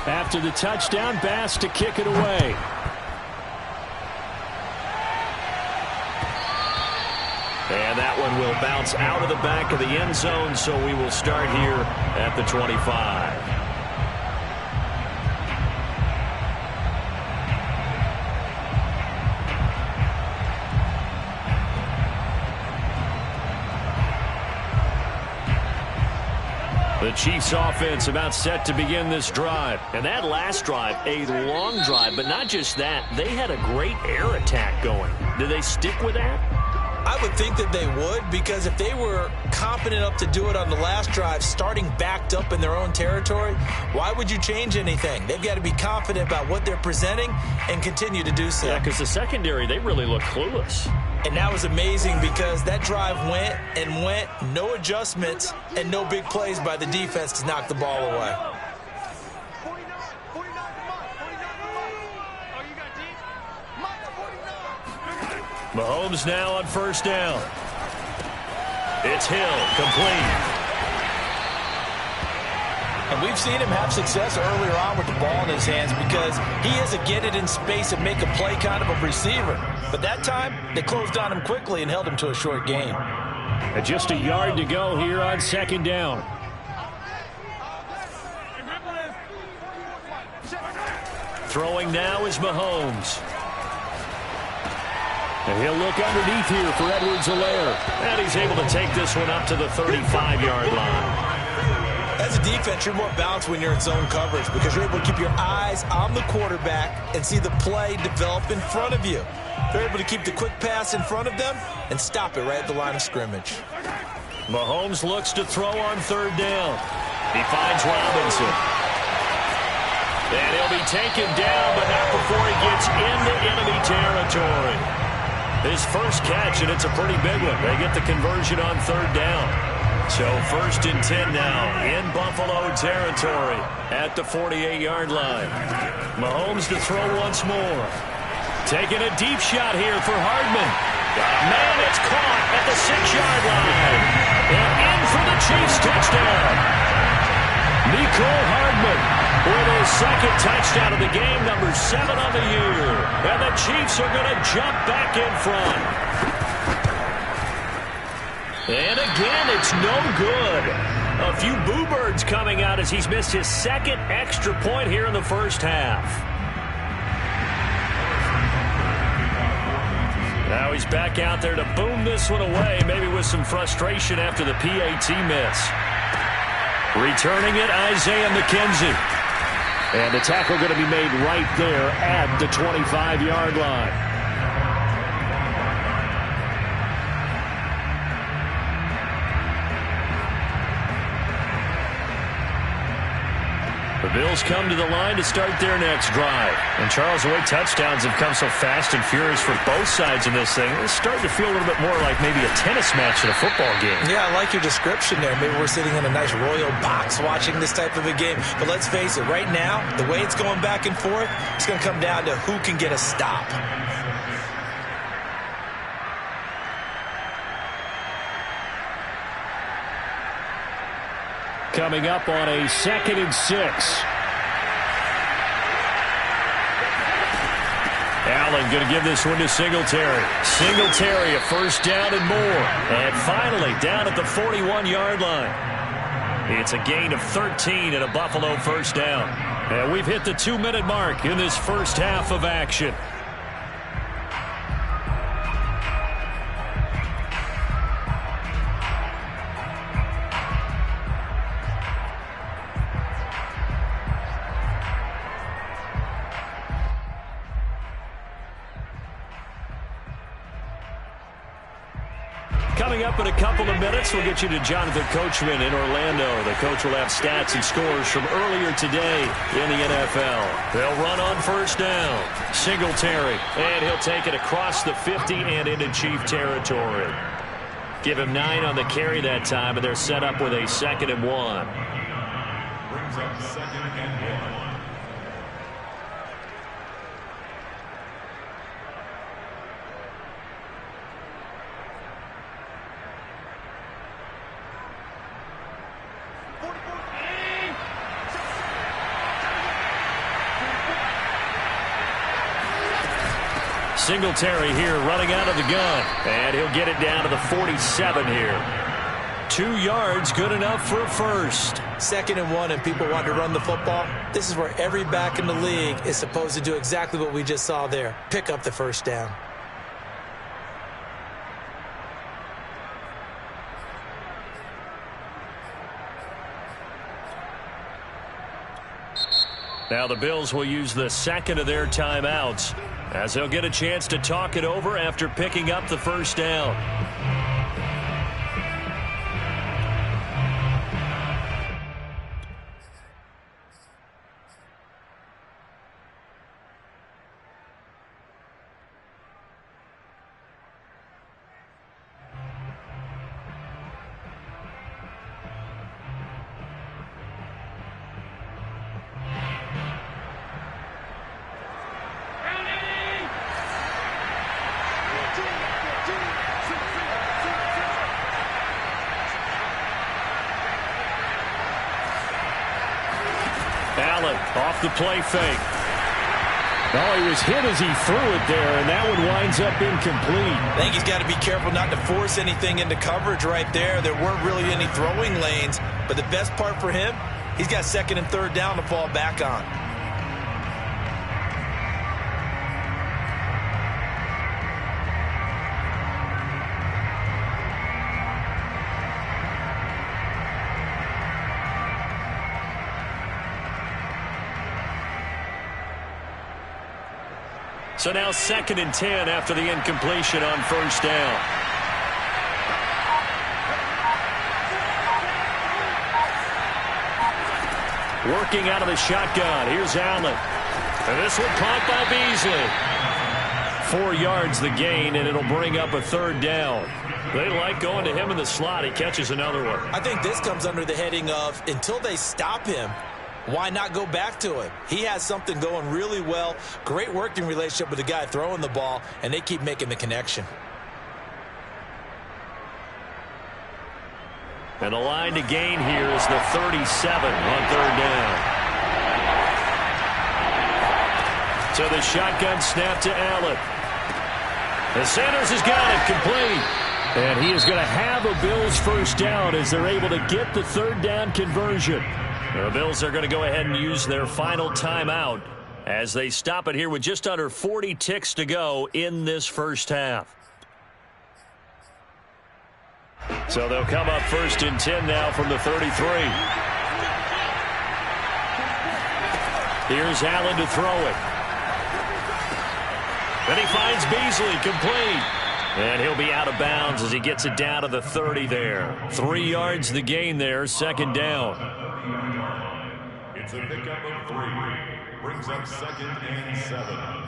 After the touchdown, Bass to kick it away. And that one will bounce out of the back of the end zone, so we will start here at the 25. The Chiefs offense about set to begin this drive. And that last drive, a long drive, but not just that. They had a great air attack going. Do they stick with that? I would think that they would, because if they were confident enough to do it on the last drive, starting backed up in their own territory, why would you change anything? They've got to be confident about what they're presenting and continue to do so. Yeah, because the secondary, they really look clueless. And that was amazing because that drive went and went, no adjustments, and no big plays by the defense to knock the ball away. Mahomes now on first down. It's Hill, complete. And we've seen him have success earlier on with the ball in his hands because he is a get it in space and make a play kind of a receiver. But that time, they closed on him quickly and held him to a short gain. And just a yard to go here on second down. Throwing now is Mahomes. And he'll look underneath here for Edwards-Helaire. And he's able to take this one up to the 35-yard line. As a defense, you're more balanced when you're in zone coverage because you're able to keep your eyes on the quarterback and see the play develop in front of you. They're able to keep the quick pass in front of them and stop it right at the line of scrimmage. Mahomes looks to throw on third down. He finds Robinson. And he'll be taken down, but not before he gets into enemy territory. His first catch, and it's a pretty big one. They get the conversion on third down. So 1st and 10 now in Buffalo territory at the 48-yard line. Mahomes to throw once more. Taking a deep shot here for Hardman. Man, it's caught at the 6-yard line. And in for the Chiefs touchdown. Nicole Hardman with his second touchdown of the game, number 7 on the year. And the Chiefs are going to jump back in front. And again, it's no good. A few boo birds coming out as he's missed his second extra point here in the first half. Now he's back out there to boom this one away, maybe with some frustration after the PAT miss. Returning it, Isaiah McKenzie. And the tackle going to be made right there at the 25-yard line. The Bills come to the line to start their next drive. And Charles, the way touchdowns have come so fast and furious for both sides in this thing, it's starting to feel a little bit more like maybe a tennis match in a football game. Yeah, I like your description there. Maybe we're sitting in a nice royal box watching this type of a game. But let's face it, right now, the way it's going back and forth, it's going to come down to who can get a stop. Coming up on a 2nd and 6. Allen going to give this one to Singletary. Singletary, a first down and more. And finally, down at the 41-yard line. It's a gain of 13 and a Buffalo first down. And we've hit the 2-minute mark in this first half of action. Coming up in a couple of minutes, we'll get you to Jonathan Coachman in Orlando. The coach will have stats and scores from earlier today in the NFL. They'll run on first down. Singletary, and he'll take it across the 50 and into Chief territory. Give him 9 on the carry that time, and they're set up with a 2nd and 1. Brings up 2nd and 1. Singletary here running out of the gun. And he'll get it down to the 47 here. 2 yards, good enough for a first. 2nd and 1, and people want to run the football. This is where every back in the league is supposed to do exactly what we just saw there. Pick up the first down. Now the Bills will use the second of their timeouts as they'll get a chance to talk it over after picking up the first down. Allen off the play fake. Oh, he was hit as he threw it there, and that one winds up incomplete. I think he's got to be careful not to force anything into coverage right there. There weren't really any throwing lanes, but the best part for him, he's got 2nd and 3rd down to fall back on. So now 2nd and 10 after the incompletion on first down. Working out of the shotgun. Here's Allen. And this one caught by Beasley. 4 yards the gain, and it'll bring up a 3rd down. They like going to him in the slot. He catches another one. I think this comes under the heading of until they stop him, why not go back to him? He has something going really well. Great working relationship with the guy throwing the ball, and they keep making the connection. And the line to gain here is the 37 on 3rd down. So the shotgun snap to Allen. And Sanders has got it complete. And he is going to have a Bills first down as they're able to get the 3rd down conversion. The Bills are going to go ahead and use their final timeout as they stop it here with just under 40 ticks to go in this first half. So they'll come up 1st and 10 now from the 33. Here's Allen to throw it. Then he finds Beasley complete. And he'll be out of bounds as he gets it down to the 30 there. 3 yards the gain there, 2nd down. It's a pickup of 3. Brings up 2nd and 7.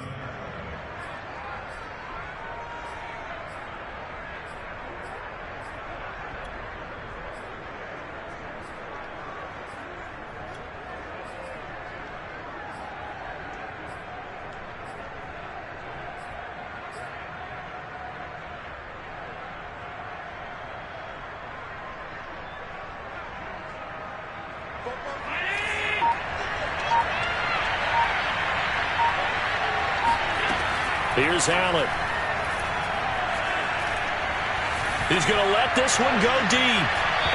Here's Allen. He's going to let this one go deep.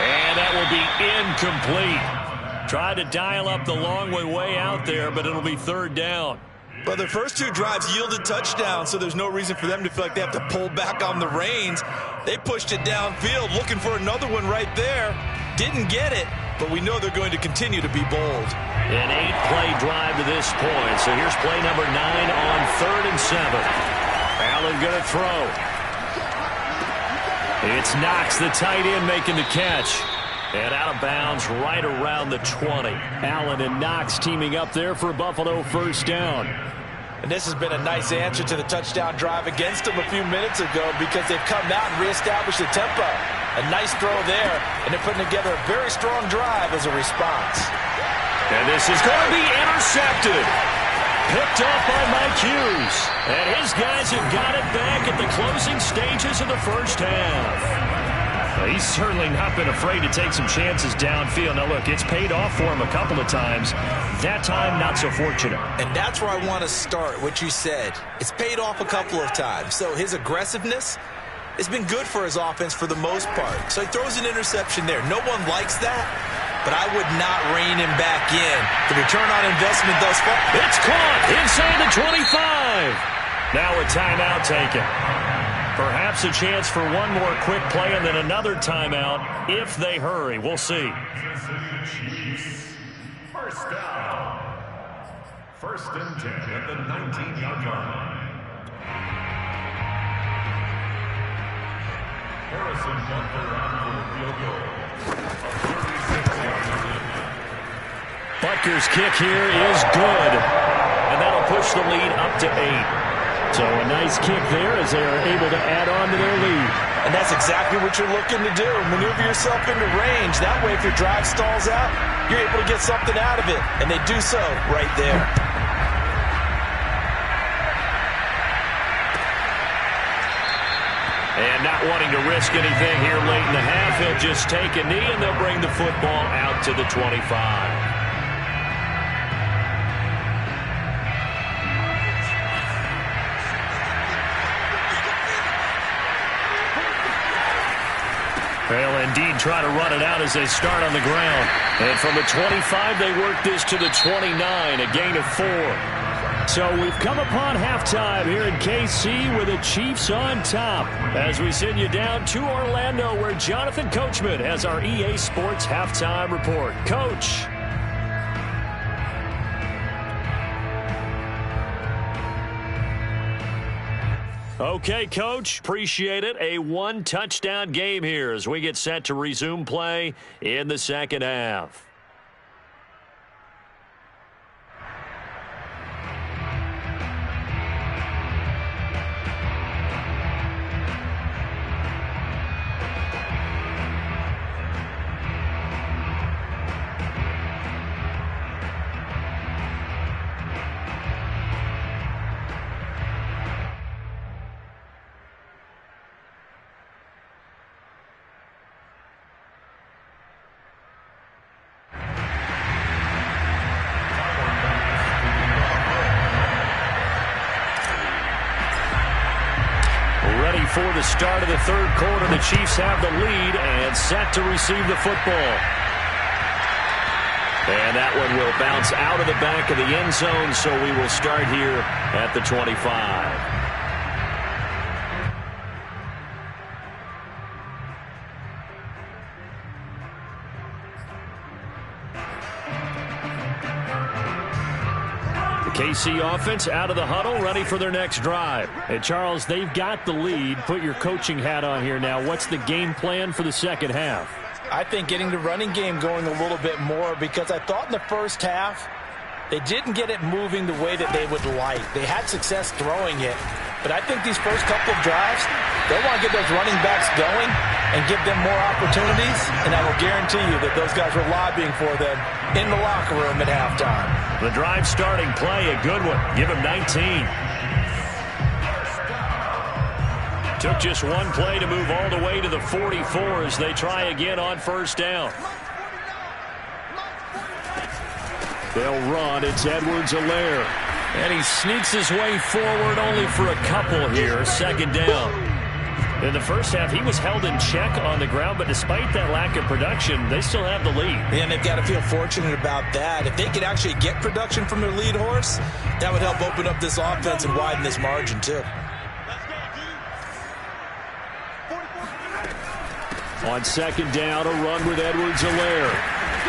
And that will be incomplete. Tried to dial up the long way out there, but it'll be 3rd down. Well, their first 2 drives yielded touchdowns, so there's no reason for them to feel like they have to pull back on the reins. They pushed it downfield, looking for another one right there. Didn't get it, but we know they're going to continue to be bold. An 8-play drive to this point. So here's play number 9 on 3rd and 7. Allen going to throw. It's Knox, the tight end, making the catch. And out of bounds right around the 20. Allen and Knox teaming up there for Buffalo first down. And this has been a nice answer to the touchdown drive against them a few minutes ago because they've come out and reestablished the tempo. A nice throw there, and they're putting together a very strong drive as a response. And this is going to be intercepted. Picked off by Mike Hughes. And his guys have got it back at the closing stages of the first half. Well, he's certainly not been afraid to take some chances downfield. Now, look, it's paid off for him a couple of times. That time, not so fortunate. And that's where I want to start, what you said. It's paid off a couple of times. So his aggressiveness has been good for his offense for the most part. So he throws an interception there. No one likes that, but I would not rein him back in. The return on investment thus far. It's caught inside the 25. Now a timeout taken. Perhaps a chance for one more quick play and then another timeout if they hurry. We'll see. First down. First and 10 at the 19-yard line. Harrison Butker on for the field goal. 36 yards. Butker's kick here is good. And that'll push the lead up to 8. So a nice kick there as they are able to add on to their lead. And that's exactly what you're looking to do. Maneuver yourself into range. That way, if your drive stalls out, you're able to get something out of it. And they do so right there. And not wanting to risk anything here late in the half, he'll just take a knee and they'll bring the football out to the 25. They'll indeed try to run it out as they start on the ground. And from the 25, they work this to the 29, a gain of 4. So we've come upon halftime here in KC with the Chiefs on top as we send you down to Orlando where Jonathan Coachman has our EA Sports halftime report. Coach. Okay, Coach, appreciate it. A one-touchdown game here as we get set to resume play in the second half. For the start of the third quarter, the Chiefs have the lead and set to receive the football. And that one will bounce out of the back of the end zone, so we will start here at the 25. KC offense out of the huddle, ready for their next drive. And Charles, they've got the lead. Put your coaching hat on here now. What's the game plan for the second half? I think getting the running game going a little bit more because I thought in the first half they didn't get it moving the way that they would like. They had success throwing it, but I think these first couple of drives, they want to get those running backs going and give them more opportunities, and I will guarantee you that those guys were lobbying for them in the locker room at halftime. The drive starting play, a good one. Give him 19. Took just one play to move all the way to the 44 as they try again on first down. They'll run. It's Edwards-Helaire. And he sneaks his way forward only for a couple here. Second down. In the first half, he was held in check on the ground, but despite that lack of production, they still have the lead. And they've got to feel fortunate about that. If they could actually get production from their lead horse, that would help open up this offense and widen this margin, too. On second down, a run with Edwards-Helaire.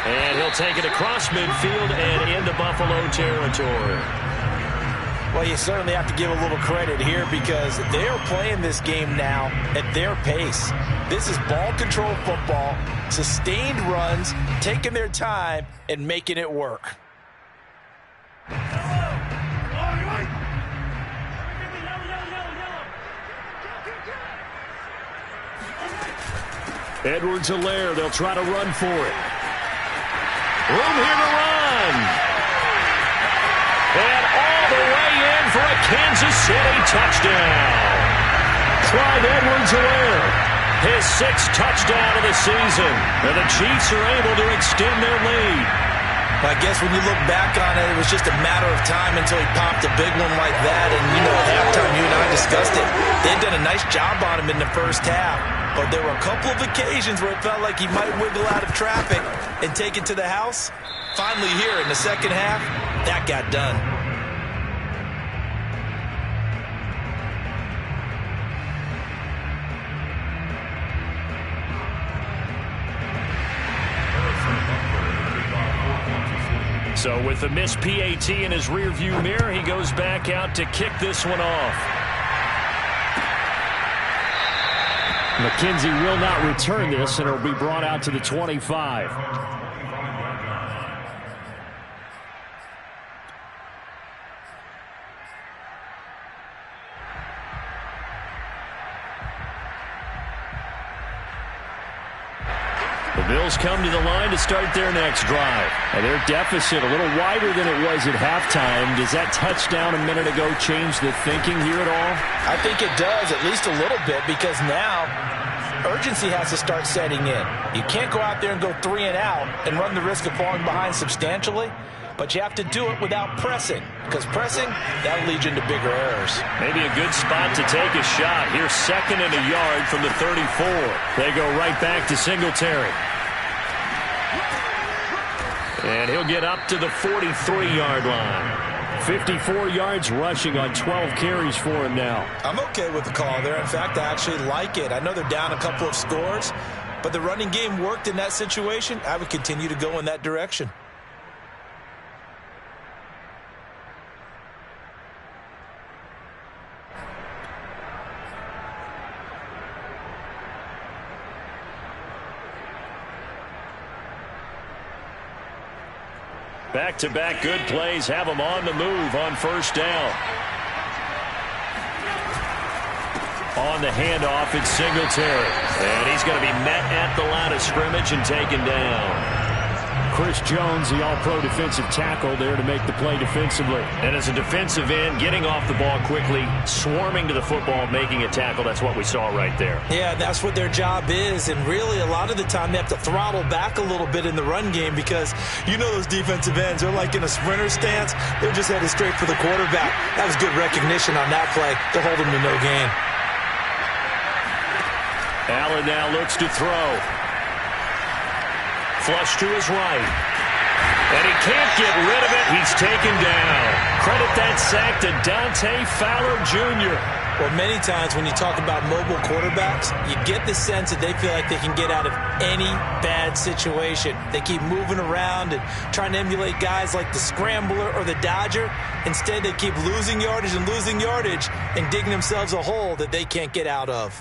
And he'll take it across midfield and into Buffalo territory. Well, you certainly have to give a little credit here because they're playing this game now at their pace. This is ball control football, sustained runs, taking their time and making it work. Edwards-Helaire, they'll try to run for it. Room here to run. And all the way in for a Kansas City touchdown. Clyde Edwards-Helaire. His 6th touchdown of the season. And the Chiefs are able to extend their lead. I guess when you look back on it, it was just a matter of time until he popped a big one like that. And, you know, at halftime, you and I discussed it. They'd done a nice job on him in the first half. But there were a couple of occasions where it felt like he might wiggle out of traffic and take it to the house. Finally here in the second half, that got done. So with the missed PAT in his rearview mirror, he goes back out to kick this one off. McKenzie will not return this, and it will be brought out to the 25. The Bills come to the line to start their next drive. And their deficit a little wider than it was at halftime. Does that touchdown a minute ago change the thinking here at all? I think it does, at least a little bit, because now urgency has to start setting in. You can't go out there and go 3 and out and run the risk of falling behind substantially, but you have to do it without pressing, because pressing, that'll lead you into bigger errors. Maybe a good spot to take a shot. Here's 2nd and a yard from the 34. They go right back to Singletary. And he'll get up to the 43-yard line. 54 yards rushing on 12 carries for him now. I'm okay with the call there. In fact, I actually like it. I know they're down a couple of scores, but the running game worked in that situation. I would continue to go in that direction. Back-to-back good plays have him on the move on first down. On the handoff, it's Singletary. And he's going to be met at the line of scrimmage and taken down. Chris Jones, the all-pro defensive tackle, there to make the play defensively. And as a defensive end, getting off the ball quickly, swarming to the football, making a tackle, that's what we saw right there. Yeah, that's what their job is. And really, a lot of the time, they have to throttle back a little bit in the run game because you know those defensive ends, they're like in a sprinter stance. They're just headed straight for the quarterback. That was good recognition on that play to hold him to no gain. Allen now looks to throw. Flush to his right. And he can't get rid of it. He's taken down. Credit that sack to Dante Fowler Jr. Well, many times when you talk about mobile quarterbacks, you get the sense that they feel like they can get out of any bad situation. They keep moving around and trying to emulate guys like the Scrambler or the Dodger. Instead, they keep losing yardage and digging themselves a hole that they can't get out of.